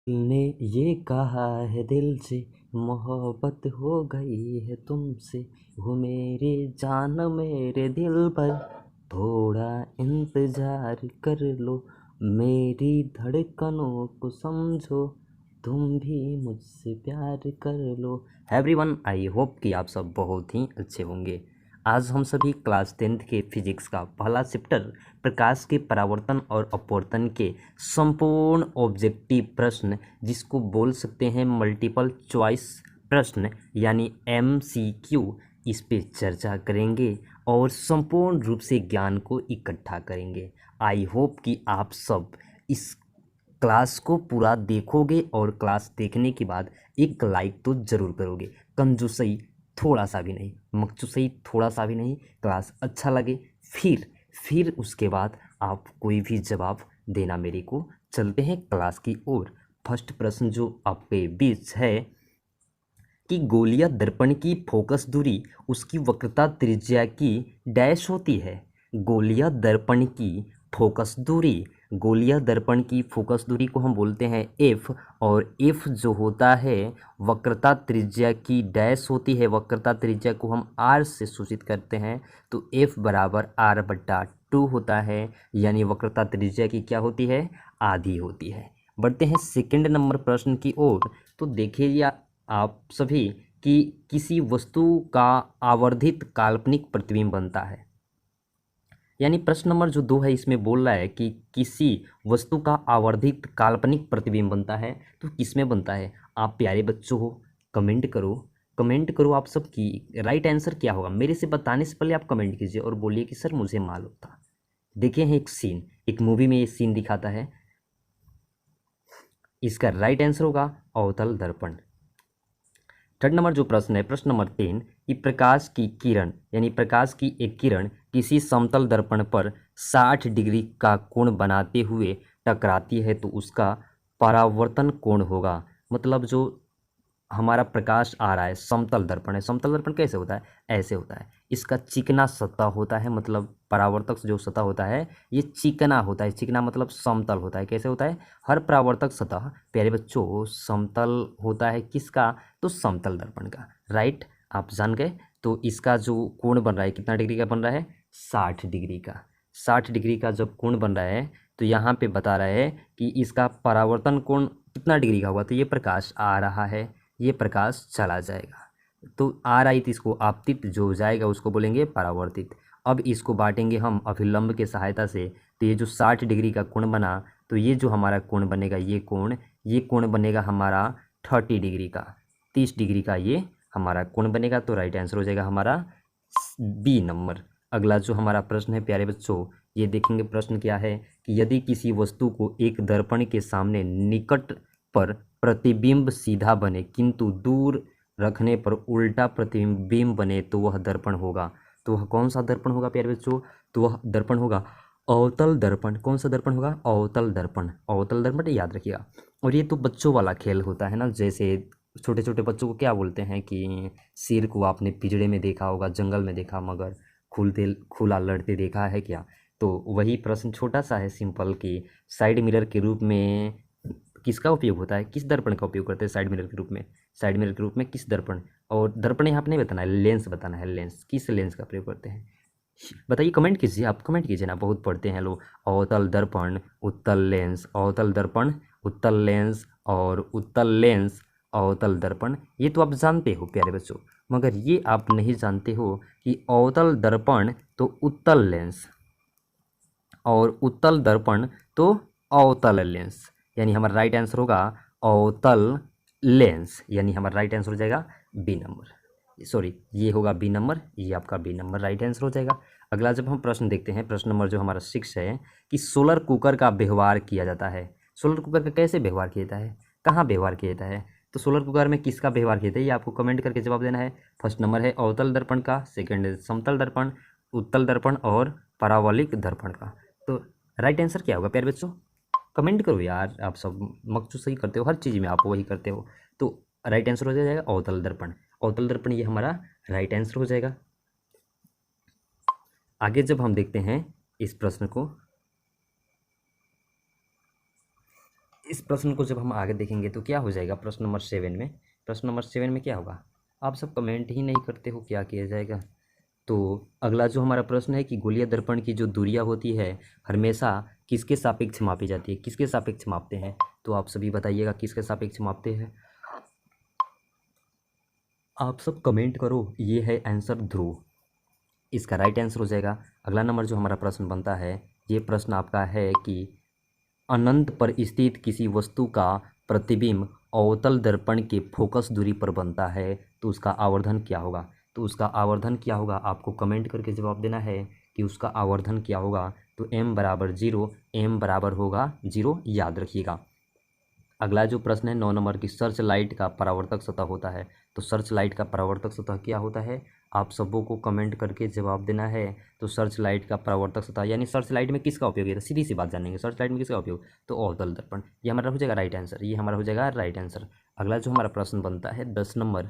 ने ये कहा है दिल से, मोहब्बत हो गई है तुमसे, हो मेरे जान मेरे दिल पर, थोड़ा इंतजार कर लो, मेरी धड़कनों को समझो, तुम भी मुझसे प्यार कर लो। एवरीवन, आई होप कि आप सब बहुत ही अच्छे होंगे। आज हम सभी क्लास 10th के फिजिक्स का पहला चैप्टर प्रकाश के परावर्तन और अपवर्तन के संपूर्ण ऑब्जेक्टिव प्रश्न, जिसको बोल सकते हैं मल्टीपल चॉइस प्रश्न यानी MCQ, इस पे चर्चा करेंगे और संपूर्ण रूप से ज्ञान को इकट्ठा करेंगे। आई होप कि आप सब इस क्लास को पूरा देखोगे और क्लास देखने के बाद एक लाइक तो ज़रूर करोगे। कंजूसई थोड़ा सा भी नहीं, मकचूसई थोड़ा सा भी नहीं। क्लास अच्छा लगे फिर उसके बाद आप कोई भी जवाब देना मेरे को। चलते हैं क्लास की ओर। फर्स्ट प्रश्न जो आपके बीच है कि गोलीय दर्पण की फोकस दूरी उसकी वक्रता त्रिज्या की डैश होती है। गोलीय दर्पण की फोकस दूरी, गोलीय दर्पण की फोकस दूरी को हम बोलते हैं एफ, और एफ जो होता है वक्रता त्रिज्या की डैश होती है। वक्रता त्रिज्या को हम आर से सूचित करते हैं, तो एफ बराबर आर बट्टा 2 होता है, यानी वक्रता त्रिज्या की क्या होती है, आधी होती है। बढ़ते हैं सेकंड नंबर प्रश्न की ओर। तो देखिए आप सभी कि किसी वस्तु का आवर्धित काल्पनिक प्रतिबिंब बनता है। यानी प्रश्न नंबर जो 2 है इसमें बोल रहा है कि किसी वस्तु का आवर्धित काल्पनिक प्रतिबिंब बनता है, तो किसमें बनता है। आप प्यारे बच्चों हो, कमेंट करो, कमेंट करो आप सब की राइट आंसर क्या होगा। मेरे से बताने से पहले आप कमेंट कीजिए और बोलिए कि सर मुझे मालूम था। देखिए हैं एक सीन, एक मूवी में ये सीन दिखाता है। इसका राइट आंसर होगा अवतल दर्पण। थर्ड नंबर जो प्रश्न है, प्रश्न नंबर 3, कि प्रकाश की किरण यानी प्रकाश की एक किरण किसी समतल दर्पण पर 60 डिग्री का कोण बनाते हुए टकराती है, तो उसका परावर्तन कोण होगा। मतलब जो हमारा प्रकाश आ रहा है, समतल दर्पण है। समतल दर्पण कैसे होता है, ऐसे होता है। इसका चिकना सतह होता है, मतलब परावर्तक जो सतह होता है ये चिकना होता है। चिकना मतलब समतल होता है। कैसे होता है, हर परावर्तक सतह प्यारे बच्चों समतल होता है। किसका, तो समतल दर्पण का। राइट, आप जान गए। तो इसका जो कोण बन रहा है कितना डिग्री का बन रहा है, 60 डिग्री का। 60 डिग्री का जब कोण बन रहा है तो यहाँ पे बता रहा है कि इसका परावर्तन कोण कितना डिग्री का होगा। तो ये प्रकाश आ रहा है, ये प्रकाश चला जाएगा, तो आ रही थी इसको आपतित, जो जाएगा उसको बोलेंगे परावर्तित। अब इसको बांटेंगे हम अभिलंब के सहायता से, तो ये जो 60 डिग्री का कोण बना, तो ये जो हमारा कोण बनेगा, ये कोण बनेगा हमारा 30 डिग्री का, 30 डिग्री का ये हमारा कोण बनेगा। तो राइट आंसर हो जाएगा हमारा बी नंबर। अगला जो हमारा प्रश्न है प्यारे बच्चों, ये देखेंगे प्रश्न क्या है कि यदि किसी वस्तु को एक दर्पण के सामने निकट पर प्रतिबिंब सीधा बने किंतु दूर रखने पर उल्टा प्रतिबिंब बने, तो वह दर्पण होगा। तो वह कौन सा दर्पण होगा प्यारे बच्चों, तो वह दर्पण होगा अवतल दर्पण। कौन सा दर्पण होगा, अवतल दर्पण। अवतल दर्पण याद रखिएगा। और ये तो बच्चों वाला खेल होता है ना, जैसे छोटे छोटे बच्चों को क्या बोलते हैं कि शेर को आपने पिंजड़े में देखा होगा, जंगल में देखा, मगर खुलते खुला लड़ते देखा है क्या। तो वही प्रश्न छोटा सा है, सिंपल, कि साइड मिरर के रूप में किसका उपयोग होता है, किस दर्पण का उपयोग करते हैं साइड मिरर के रूप में। साइड मिरर के रूप में किस दर्पण, और दर्पण यहाँ पे नहीं बताना है, लेंस बताना है। लेंस, किस लेंस का प्रयोग करते हैं बताइए, कमेंट कीजिए, आप कमेंट कीजिए ना, बहुत पढ़ते हैं लोग। अवतल दर्पण, उत्तल लेंस, अवतल दर्पण, उत्तल लेंस, और उत्तल लेंस, अवतल दर्पण, ये तो आप जानते हो प्यारे बच्चों। मगर ये आप नहीं जानते हो कि अवतल दर्पण तो उत्तल लेंस, और उत्तल दर्पण तो अवतल लेंस, यानी हमारा राइट आंसर होगा अवतल लेंस, यानी हमारा राइट आंसर हो जाएगा बी नंबर। सॉरी, ये होगा बी नंबर, ये आपका बी नंबर राइट आंसर हो जाएगा। अगला जब हम प्रश्न देखते हैं, प्रश्न नंबर जो हमारा 6 है कि सोलर कुकर का व्यवहार किया जाता है। सोलर कुकर का कैसे व्यवहार किया जाता है, कहाँ व्यवहार किया जाता है, तो सोलर कुकर में किसका व्यवहार किया जाता है, ये आपको कमेंट करके जवाब देना है। फर्स्ट नंबर है अवतल दर्पण का, सेकंड है समतल दर्पण, उत्तल दर्पण और परावलिक दर्पण का। तो राइट आंसर क्या होगा प्यारे बच्चों, कमेंट करो यार। आप सब मकसू सही करते हो, हर चीज़ में आप वही करते हो। तो राइट आंसर हो जाएगा अवतल दर्पण। अवतल दर्पण ये हमारा राइट आंसर हो जाएगा। आगे जब हम देखते हैं इस प्रश्न को, इस प्रश्न को जब हम आगे देखेंगे तो क्या हो जाएगा प्रश्न नंबर 7 में, प्रश्न नंबर 7 में क्या होगा, आप सब कमेंट ही नहीं करते हो, क्या किया जाएगा। तो अगला जो हमारा प्रश्न है कि गोलीय दर्पण की जो दूरियां होती है हमेशा किसके सापेक्ष मापी जाती है, किसके सापेक्ष मापते हैं, तो आप सभी बताइएगा किसके सापेक्ष मापते हैं। आप सब कमेंट करो, ये है आंसर ध्रुव, इसका राइट आंसर हो जाएगा। अगला नंबर जो हमारा प्रश्न बनता है, ये प्रश्न आपका है कि अनंत पर स्थित किसी वस्तु का प्रतिबिंब अवतल दर्पण के फोकस दूरी पर बनता है तो उसका आवर्धन क्या होगा। तो उसका आवर्धन क्या होगा आपको कमेंट करके जवाब देना है कि उसका आवर्धन क्या होगा। तो m बराबर 0, m बराबर होगा 0, याद रखिएगा। अगला जो प्रश्न है 9 नंबर की, सर्च लाइट का परावर्तक सतह होता है। तो सर्च लाइट का परावर्तक सतह क्या होता है, आप सबों को कमेंट करके जवाब देना है। तो सर्च लाइट का परावर्तक सतह यानी सर्च लाइट में किसका उपयोग है, सीधी सी बात जानेंगे, सर्च लाइट में किसका उपयोग, तो अवतल दर्पण, ये हमारा हो जाएगा राइट आंसर, ये हमारा हो जाएगा राइट आंसर। अगला जो हमारा प्रश्न बनता है 10 नंबर,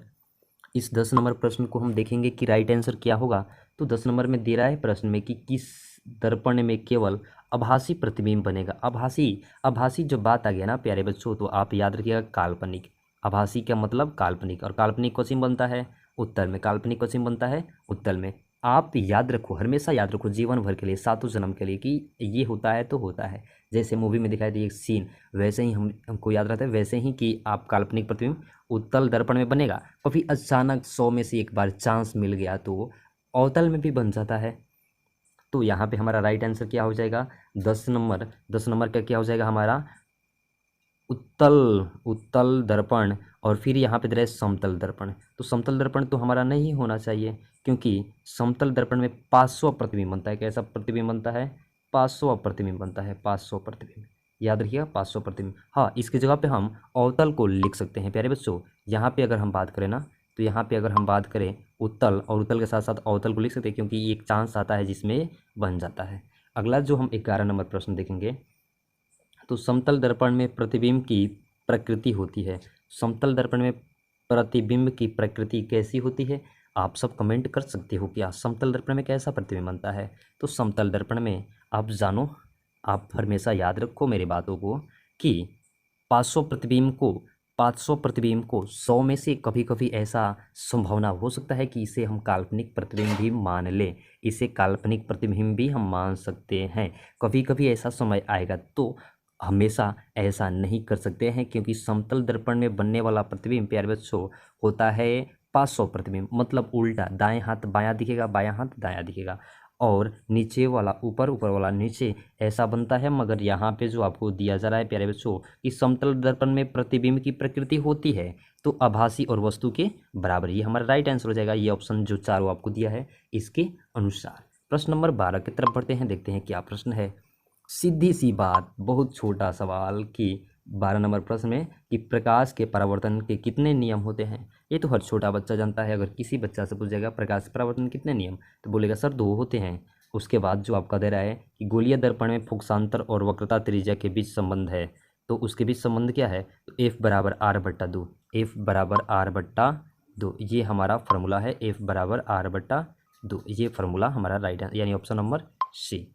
इस 10 नंबर प्रश्न को हम देखेंगे कि राइट आंसर क्या होगा। तो 10 नंबर में दे रहा है प्रश्न में कि किस दर्पण में केवल आभासी प्रतिबिंब बनेगा। आभासी, आभासी जब बात आ गया ना प्यारे बच्चों, तो आप याद रखिएगा काल्पनिक। आभासी का मतलब काल्पनिक, और काल्पनिक क्वेश्चन बनता है उत्तर में, काल्पनिक क्वेश्चन बनता है उत्तर में। आप याद रखो, हमेशा याद रखो जीवन भर के लिए, सातों जन्म के लिए, कि ये होता है तो होता है। जैसे मूवी में दिखाई दी एक सीन, वैसे ही हमको याद रहता है, वैसे ही कि आप काल्पनिक प्रतिबिंब उत्तल दर्पण में बनेगा। कभी अचानक 100 में से एक बार चांस मिल गया तो अवतल में भी बन जाता है। तो यहाँ पे हमारा राइट आंसर क्या हो जाएगा 10 नंबर, 10 नंबर का क्या हो जाएगा हमारा उत्तल, उत्तल दर्पण। और फिर यहाँ पे दे रहा है समतल दर्पण, तो समतल दर्पण तो हमारा नहीं होना चाहिए, क्योंकि समतल दर्पण में 500 प्रतिबिंब बनता है। कैसा प्रतिबिंब बनता है, 500 प्रतिबिंब बनता है, 500 प्रतिबिंब, याद रखिएगा 500 प्रतिबिंब। हाँ, इसकी जगह पे हम अवतल को लिख सकते हैं प्यारे बच्चों। यहाँ पे अगर हम बात करें ना, तो यहाँ पे अगर हम बात करें उत्तल, और उत्तल के साथ साथ अवतल को लिख सकते हैं, क्योंकि एक चांस आता है जिसमें बन जाता है। अगला जो हम 11 नंबर प्रश्न देखेंगे, तो समतल दर्पण में प्रतिबिंब की प्रकृति होती है। समतल दर्पण में प्रतिबिंब की प्रकृति कैसी होती है, आप सब कमेंट कर सकते हो क्या समतल दर्पण में कैसा प्रतिबिंब बनता है। तो समतल दर्पण में आप जानो, आप हमेशा याद रखो मेरी बातों को, कि 500 प्रतिबिंब को 500 प्रतिबिंब को 100 में से कभी कभी ऐसा संभावना हो सकता है कि इसे हम काल्पनिक प्रतिबिंब भी मान लें, इसे काल्पनिक प्रतिबिंब भी हम मान सकते हैं। कभी कभी ऐसा समय आएगा, तो हमेशा ऐसा नहीं कर सकते हैं, क्योंकि समतल दर्पण में बनने वाला प्रतिबिंब प्यारे बच्चों होता है 500 प्रतिबिंब, मतलब उल्टा, दाएं हाथ बायां दिखेगा, बायां हाथ दायां दिखेगा, और नीचे वाला ऊपर, ऊपर वाला नीचे, ऐसा बनता है। मगर यहाँ पे जो आपको दिया जा रहा है प्यारे बच्चों कि समतल दर्पण में प्रतिबिंब की प्रकृति होती है, तो आभासी और वस्तु के बराबर, ये हमारा राइट आंसर हो जाएगा, ये ऑप्शन जो चारों आपको दिया है इसके अनुसार। प्रश्न नंबर 12 की तरफ बढ़ते हैं, देखते हैं क्या प्रश्न है। सीधी सी बात, बहुत छोटा सवाल कि 12 नंबर प्रश्न में कि प्रकाश के परावर्तन के कितने नियम होते हैं। ये तो हर छोटा बच्चा जानता है। अगर किसी बच्चा से पूछेगा प्रकाश परावर्तन कितने नियम, तो बोलेगा सर 2 होते हैं। उसके बाद जो आपका दे रहा है कि गोलीय दर्पण में फोकसांतर और वक्रता त्रिज्या के बीच संबंध है, तो उसके बीच संबंध क्या है, तो F बराबर R/2, F बराबर R/2, ये हमारा फॉर्मूला है, F बराबर R/2, ये फॉर्मूला हमारा राइट है, यानी ऑप्शन नंबर सी।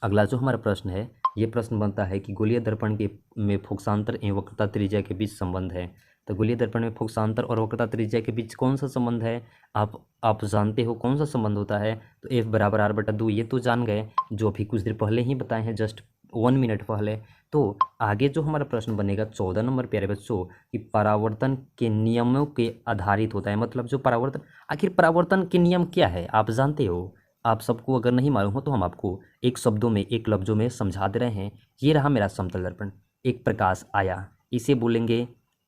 अगला जो हमारा प्रश्न है, ये प्रश्न बनता है कि गोलीय दर्पण के में फोकसांतर एवं वक्रता त्रिज्या के बीच संबंध है। तो गोलीय दर्पण में फोकसांतर और वक्रता त्रिज्या के बीच कौन सा संबंध है, आप जानते हो कौन सा संबंध होता है। तो F बराबर R/2, ये तो जान गए, जो अभी कुछ देर पहले ही बताए हैं, जस्ट 1 मिनट पहले। तो आगे जो हमारा प्रश्न बनेगा 14 नंबर प्यारे बच्चों, कि परावर्तन के नियमों के आधारित होता है। मतलब जो परावर्तन, आखिर परावर्तन के नियम क्या है आप जानते हो। आप सबको अगर नहीं मालूम हो तो हम आपको एक शब्दों में, एक लफ्ज़ों में समझा दे रहे हैं। ये रहा मेरा समतल दर्पण, एक प्रकाश आया, इसे बोलेंगे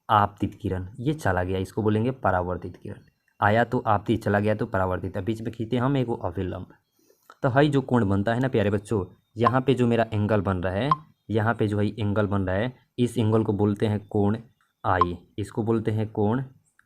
आपतित किरण, ये चला गया, इसको बोलेंगे परावर्तित किरण। आया तो आपतित, चला गया तो परावर्तित, बीच में खींचते हम एक अभिलंब। तो हई जो कोण बनता है ना प्यारे बच्चों, यहाँ पे जो मेरा एंगल बन रहा है, यहाँ पे जो है एंगल बन रहा है, इस एंगल को बोलते हैं कोण आई, इसको बोलते हैं कोण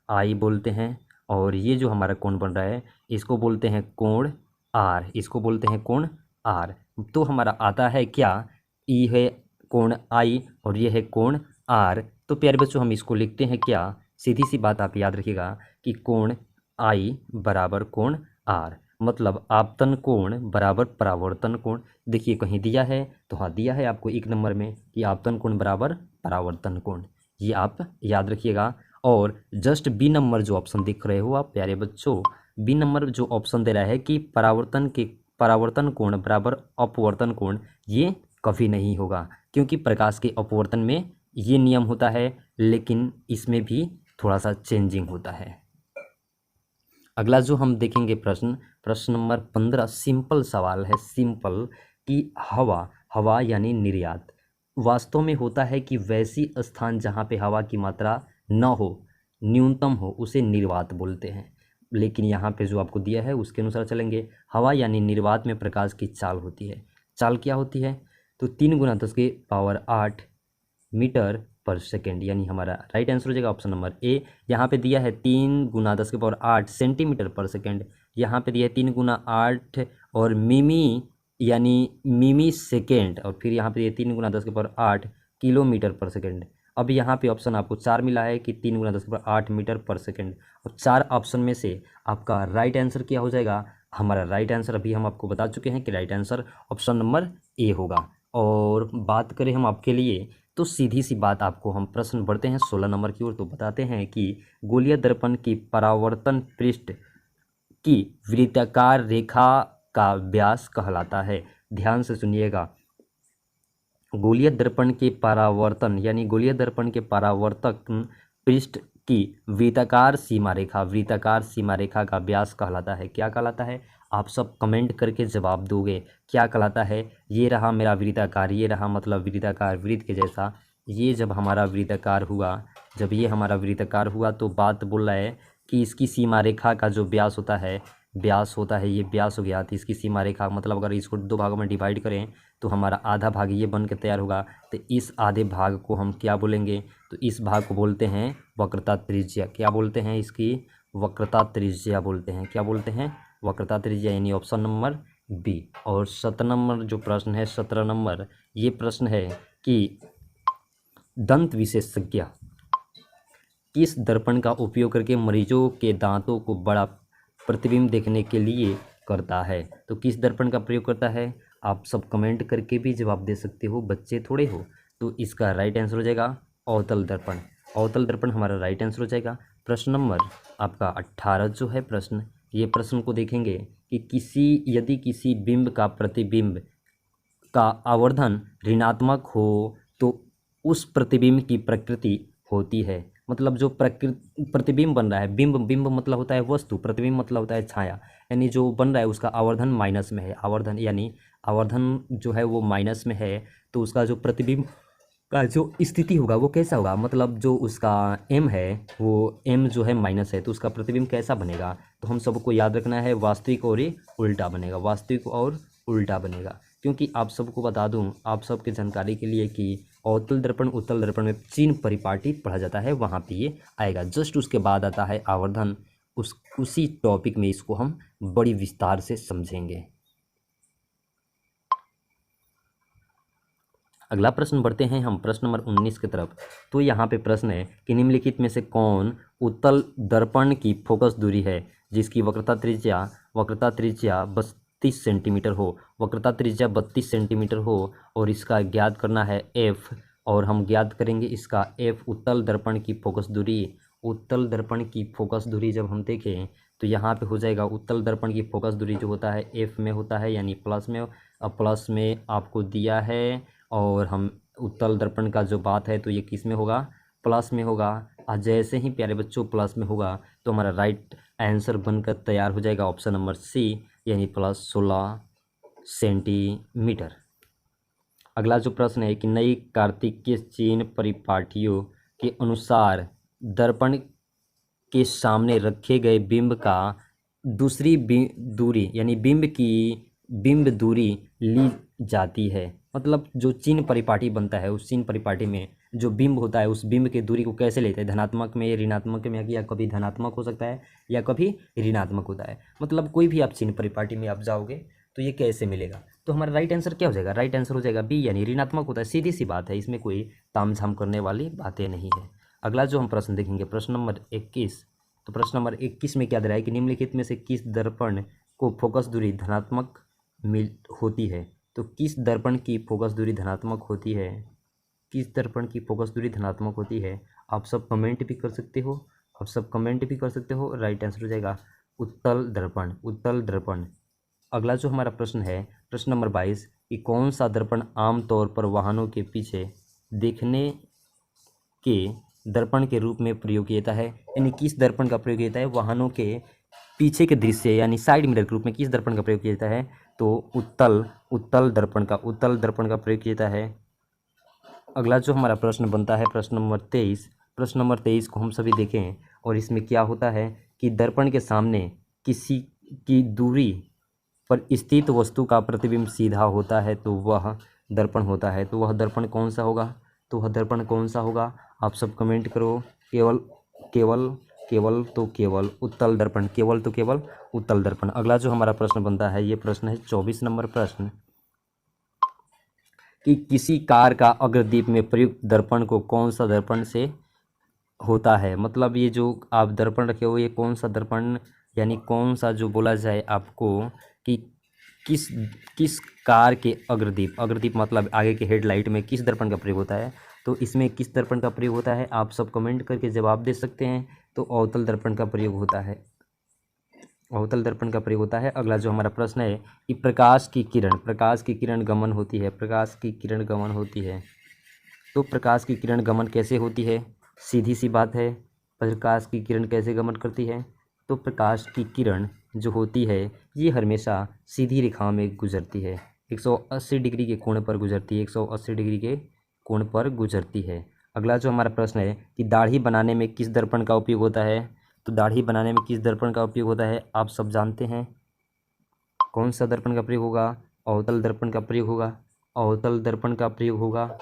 आई बोलते हैं। और ये जो हमारा कोण बन रहा है, इसको बोलते हैं कोण आर, इसको बोलते हैं कोण आर। तो हमारा आता है क्या, ई है कोण आई और ये है कोण आर। तो प्यारे बच्चों हम इसको लिखते हैं क्या, सीधी सी बात आप याद रखिएगा कि कोण आई बराबर कोण आर। मतलब आपतन कोण बराबर परावर्तन कोण। देखिए कहीं दिया है तो हाँ दिया है आपको 1 नंबर में कि आपतन कोण बराबर परावर्तन कोण, ये आप याद रखिएगा। और जस्ट बी नंबर जो ऑप्शन दिख रहे हो आप प्यारे बच्चों, बी नंबर जो ऑप्शन दे रहा है कि परावर्तन कोण बराबर अपवर्तन कोण, ये कभी नहीं होगा क्योंकि प्रकाश के अपवर्तन में ये नियम होता है, लेकिन इसमें भी थोड़ा सा चेंजिंग होता है। अगला जो हम देखेंगे प्रश्न नंबर 15 सिंपल सवाल है, सिंपल, कि हवा यानी निर्यात वास्तव में होता है कि वैसी स्थान जहाँ पे हवा की मात्रा न हो, न्यूनतम हो, उसे निर्वात बोलते हैं। लेकिन यहाँ पे जो आपको दिया है उसके अनुसार चलेंगे। हवा यानी निर्वात में प्रकाश की चाल होती है। चाल क्या होती है? तो 3 × 10⁸ मीटर पर सेकेंड, यानी हमारा राइट आंसर हो जाएगा ऑप्शन नंबर ए। यहाँ पे दिया है 3 × 10⁸ सेंटीमीटर पर सेकेंड, यहाँ पे दिया है 3 × 8 और मिमी यानी मिमी सेकेंड, और फिर यहाँ पे दिया 3 × 10⁸ किलोमीटर पर सेकेंड। अब यहाँ पे ऑप्शन आपको 4 मिला है कि 3 × 10⁸ मीटर पर सेकेंड, और 4 ऑप्शन में से आपका राइट आंसर क्या हो जाएगा? हमारा राइट आंसर अभी हम आपको बता चुके हैं कि right answer option number A होगा। और बात करें हम आपके लिए तो सीधी सी बात, आपको हम प्रश्न बढ़ते हैं 16 नंबर की ओर, तो बताते हैं कि गोलीय दर्पण की परावर्तन पृष्ठ की वृत्ताकार रेखा का व्यास कहलाता है। ध्यान से सुनिएगा, गोलीय दर्पण के परावर्तन यानी गोलीय दर्पण के परावर्तक पृष्ठ की वृत्ताकार सीमा रेखा का व्यास कहलाता है। क्या कहलाता है? आप सब कमेंट करके जवाब दोगे क्या कहलाता है। ये रहा मेरा वृत्ताकार, ये रहा मतलब वृत्ताकार वृत्त के जैसा। ये जब हमारा वृत्ताकार हुआ, जब ये हमारा वृत्ताकार हुआ तो बात बोल रहा है कि इसकी सीमा रेखा का जो व्यास होता है, ये व्यास हो गया। तो इसकी सीमा रेखा मतलब अगर इसको 2 भागों में डिवाइड करें तो हमारा आधा भाग ये बन के तैयार होगा। तो इस आधे भाग को हम क्या बोलेंगे? तो इस भाग को बोलते हैं वक्रता त्रिज्या। क्या बोलते हैं? इसकी वक्रता त्रिज्या बोलते हैं। क्या बोलते हैं? वक्रता त्रिज्या, यानी ऑप्शन नंबर बी। और 17 नंबर जो प्रश्न है, 17 नंबर ये प्रश्न है कि दंत विशेषज्ञ किस दर्पण का उपयोग करके मरीजों के दांतों को बड़ा प्रतिबिंब देखने के लिए करता है? तो किस दर्पण का प्रयोग करता है? आप सब कमेंट करके भी जवाब दे सकते हो, बच्चे थोड़े हो। तो इसका राइट आंसर हो जाएगा अवतल दर्पण। अवतल दर्पण हमारा राइट आंसर हो जाएगा। प्रश्न नंबर आपका 18 जो है प्रश्न, ये प्रश्न को देखेंगे कि यदि किसी बिंब का प्रतिबिंब का आवर्धन ऋणात्मक हो तो उस प्रतिबिंब की प्रकृति होती है। मतलब जो प्रतिबिंब बन रहा है, बिंब मतलब होता है वस्तु, प्रतिबिंब मतलब होता है छाया, यानी जो बन रहा है उसका आवर्धन माइनस में है। आवर्धन यानी आवर्धन जो है वो माइनस में है, तो उसका जो प्रतिबिंब का जो स्थिति होगा वो कैसा होगा? मतलब जो उसका एम है वो एम जो है माइनस है, तो उसका प्रतिबिंब कैसा बनेगा? तो हम सबको याद रखना है वास्तविक और उल्टा बनेगा, वास्तविक और उल्टा बनेगा। क्योंकि आप सबको बता दूं, आप सबके जानकारी के लिए, कि अवतल दर्पण उत्तल दर्पण में चिन्ह परिपाटी पढ़ा जाता है, वहाँ पे ये आएगा। जस्ट उसके बाद आता है आवर्धन, उसी टॉपिक में इसको हम बड़ी विस्तार से समझेंगे। अगला प्रश्न बढ़ते हैं हम प्रश्न नंबर 19 की तरफ। तो यहाँ पे प्रश्न है कि निम्नलिखित में से कौन उत्तल दर्पण की फोकस दूरी है जिसकी वक्रता त्रिज्या 32 सेंटीमीटर हो। वक्रता त्रिज्या 32 सेंटीमीटर हो और इसका ज्ञात करना है एफ, और हम ज्ञात करेंगे इसका एफ उत्तल दर्पण की फोकस दूरी। उत्तल दर्पण की फोकस दूरी जब हम देखें तो यहाँ पे हो जाएगा उत्तल दर्पण की फोकस दूरी जो होता है एफ में होता है, यानी प्लस में। अब प्लस में आपको दिया है, और हम उत्तल दर्पण का जो बात है तो ये किस में होगा? प्लस में होगा। और जैसे ही प्यारे बच्चों प्लस में होगा तो हमारा राइट आंसर बनकर तैयार हो जाएगा ऑप्शन नंबर सी, यानी +16 सेंटीमीटर। अगला जो प्रश्न है कि नई कार्तिकीय चिन्ह परिपाटियों के अनुसार दर्पण के सामने रखे गए बिंब का दूसरी दूरी यानी बिंब दूरी ली जाती है। मतलब जो चिन्ह परिपाटी बनता है उस चिन्ह परिपाटी में जो बिंब होता है उस बिंब की दूरी को कैसे लेते हैं? धनात्मक में, ऋणात्मक में, या कभी धनात्मक हो सकता है या कभी ऋणात्मक होता है। मतलब कोई भी आप चिन्ह परिपाटी में आप जाओगे तो ये कैसे मिलेगा? तो हमारा राइट आंसर क्या हो जाएगा? राइट आंसर हो जाएगा बी, यानी ऋणात्मक होता है। सीधी सी बात है, इसमें कोई तामझाम करने वाली बातें नहीं है। अगला जो हम प्रश्न देखेंगे प्रश्न नंबर 21। तो प्रश्न नंबर 21 में क्या दे रहा है कि निम्नलिखित में से किस दर्पण को फोकस दूरी धनात्मक मिल होती है? तो किस दर्पण की फोकस दूरी धनात्मक होती है? किस दर्पण की फोकस दूरी धनात्मक होती है? आप सब कमेंट भी कर सकते हो, आप सब कमेंट भी कर सकते हो। राइट आंसर हो जाएगा उत्तल दर्पण, उत्तल दर्पण। अगला जो हमारा प्रश्न है, प्रश्न नंबर 22, कि कौन सा दर्पण आमतौर पर वाहनों के पीछे देखने के दर्पण के रूप में प्रयोग किया जाता है? यानी किस दर्पण का प्रयोग किया जाता है वाहनों के पीछे के दृश्य यानी साइड मिरर के रूप में? किस दर्पण का प्रयोग किया जाता है? तो उत्तल दर्पण का, उत्तल दर्पण का प्रयोग किया जाता है। अगला जो हमारा प्रश्न बनता है प्रश्न नंबर 23। प्रश्न नंबर 23 को हम सभी देखें और इसमें क्या होता है कि दर्पण के सामने किसी की दूरी पर स्थित वस्तु का प्रतिबिंब सीधा होता है तो वह दर्पण होता है। तो वह दर्पण कौन सा होगा? तो वह दर्पण कौन सा होगा? आप सब कमेंट करो। केवल केवल केवल तो केवल उत्तल दर्पण, केवल तो केवल उत्तल दर्पण। अगला जो हमारा प्रश्न बनता है ये प्रश्न है 24 नंबर प्रश्न, कि किसी कार का अग्रदीप में प्रयुक्त दर्पण को कौन सा दर्पण से होता है? मतलब ये जो आप दर्पण रखे हो ये कौन सा दर्पण, यानी कौन सा जो बोला जाए आपको कि किस किस कार के अग्रदीप, अग्रदीप मतलब आगे के हेडलाइट में किस दर्पण का प्रयोग होता है? तो इसमें किस दर्पण का प्रयोग होता है? आप सब कमेंट करके जवाब दे सकते हैं। तो अवतल दर्पण का प्रयोग होता है, अवतल दर्पण का प्रयोग होता है। अगला जो हमारा प्रश्न है कि प्रकाश की किरण गमन होती है, प्रकाश की किरण गमन होती है। तो प्रकाश की किरण गमन कैसे होती है? सीधी सी बात है, प्रकाश की किरण कैसे गमन करती है? तो प्रकाश की किरण जो होती है ये हमेशा सीधी रेखा में गुजरती है, 180 डिग्री के कोण पर गुजरती है, 180 डिग्री के कोण पर गुजरती है। अगला जो हमारा प्रश्न है कि दाढ़ी बनाने में किस दर्पण का उपयोग होता है? तो दाढ़ी बनाने में किस दर्पण का उपयोग होता है? आप सब जानते हैं कौन सा दर्पण का प्रयोग होगा? अवतल दर्पण का प्रयोग होगा, अवतल दर्पण का प्रयोग होगा।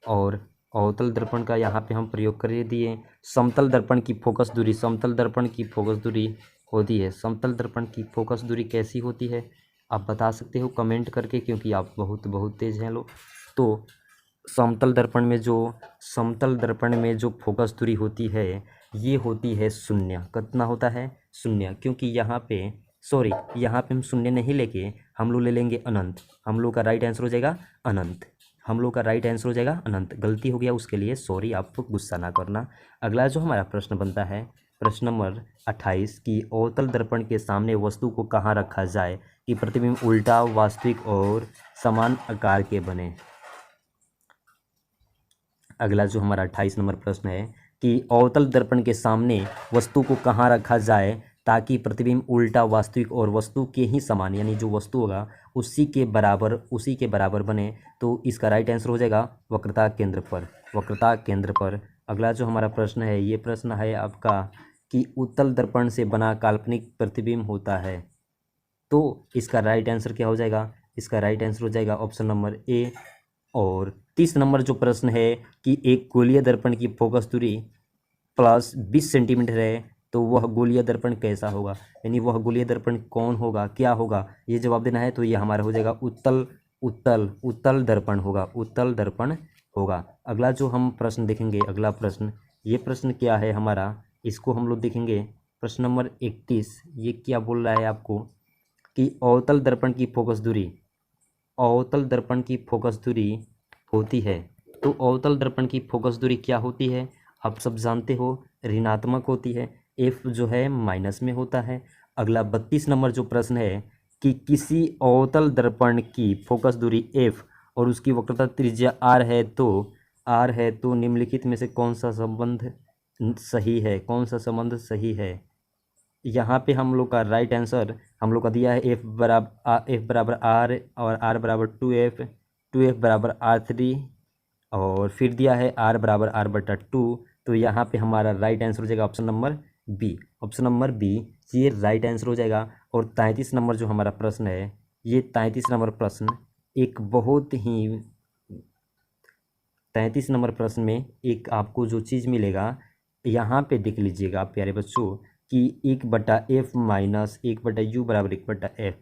और अवतल दर्पण का यहाँ पे हम प्रयोग कर दिए। समतल दर्पण की फोकस दूरी, समतल दर्पण की फोकस दूरी होती है। समतल दर्पण की फोकस दूरी कैसी होती है? आप बता सकते हो कमेंट करके, क्योंकि आप बहुत तेज हैं लोग। तो समतल दर्पण में जो फोकस दूरी होती है ये होती है शून्य। कितना होता है? शून्य। क्योंकि यहाँ पे यहाँ पे हम शून्य नहीं लेके हम लोग ले लेंगे अनंत। हम लोग का राइट आंसर हो जाएगा अनंत, हम लोग का राइट आंसर हो जाएगा अनंत। गलती हो गया उसके लिए सॉरी, आप गुस्सा ना करना। अगला जो हमारा प्रश्न बनता है प्रश्न नंबर 28, की अवतल दर्पण के सामने वस्तु को कहाँ रखा जाए कि प्रतिबिंब उल्टा, वास्तविक और समान आकार के बने? अगला जो हमारा 28 नंबर प्रश्न है कि अवतल दर्पण के सामने वस्तु को कहाँ रखा जाए ताकि प्रतिबिंब उल्टा, वास्तविक और वस्तु के ही समान, यानी जो वस्तु होगा उसी के बराबर बने। तो इसका राइट आंसर हो जाएगा वक्रता केंद्र पर, वक्रता केंद्र पर। अगला जो हमारा प्रश्न है ये प्रश्न है आपका कि उत्तल दर्पण से बना काल्पनिक प्रतिबिंब होता है। तो इसका राइट आंसर क्या हो जाएगा? इसका राइट आंसर हो जाएगा ऑप्शन नंबर ए। और 30 नंबर जो प्रश्न है कि एक गोलीय दर्पण की फोकस दूरी प्लस 20 सेंटीमीटर है तो वह गोलीय दर्पण कैसा होगा? यानी वह गोलीय दर्पण कौन होगा, क्या होगा, ये जवाब देना है। तो ये हमारा हो जाएगा उत्तल दर्पण होगा, उत्तल दर्पण होगा। अगला जो हम प्रश्न देखेंगे, अगला प्रश्न, ये प्रश्न क्या है हमारा, इसको हम लोग देखेंगे। प्रश्न नंबर 31, ये क्या बोल रहा है आपको कि अवतल दर्पण की फोकस दूरी, अवतल दर्पण की फोकस दूरी होती है। तो अवतल दर्पण की फोकस दूरी क्या होती है? आप सब जानते हो ऋणात्मक होती है, एफ जो है माइनस में होता है। अगला 32 नंबर जो प्रश्न है कि किसी अवतल दर्पण की फोकस दूरी एफ और उसकी वक्रता त्रिज्या आर है तो निम्नलिखित में से कौन सा संबंध सही है? कौन सा संबंध सही है? यहाँ पे हम लोग का राइट आंसर हम लोग का दिया है एफ बराबर आर और आर बराबर 2f बराबर r3 और फिर दिया है आर बराबर r/2। तो यहाँ पे हमारा राइट आंसर हो जाएगा option number B, option number B ये राइट आंसर हो जाएगा। और 33 नंबर जो हमारा प्रश्न है, ये 33 नंबर प्रश्न एक बहुत ही 33 नंबर प्रश्न में एक आपको जो चीज़ मिलेगा यहाँ पे देख लीजिएगा प्यारे बच्चों कि 1/f माइनस 1/u बराबर 1/f,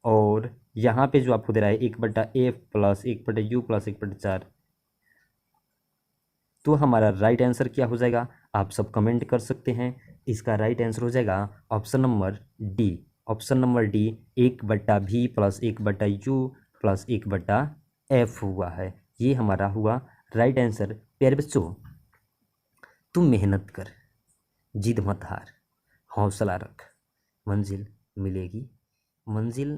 और यहाँ पे जो आपको दे रहा है 1/f प्लस 1/u प्लस 1/4। तो हमारा राइट आंसर क्या हो जाएगा? आप सब कमेंट कर सकते हैं। इसका राइट आंसर हो जाएगा option number D, option number D 1/v plus 1/u plus 1/f हुआ है। ये हमारा हुआ राइट आंसर। प्यारे बच्चों, तुम मेहनत कर, जिद मत हार, हौसला रख, मंजिल मिलेगी, मंजिल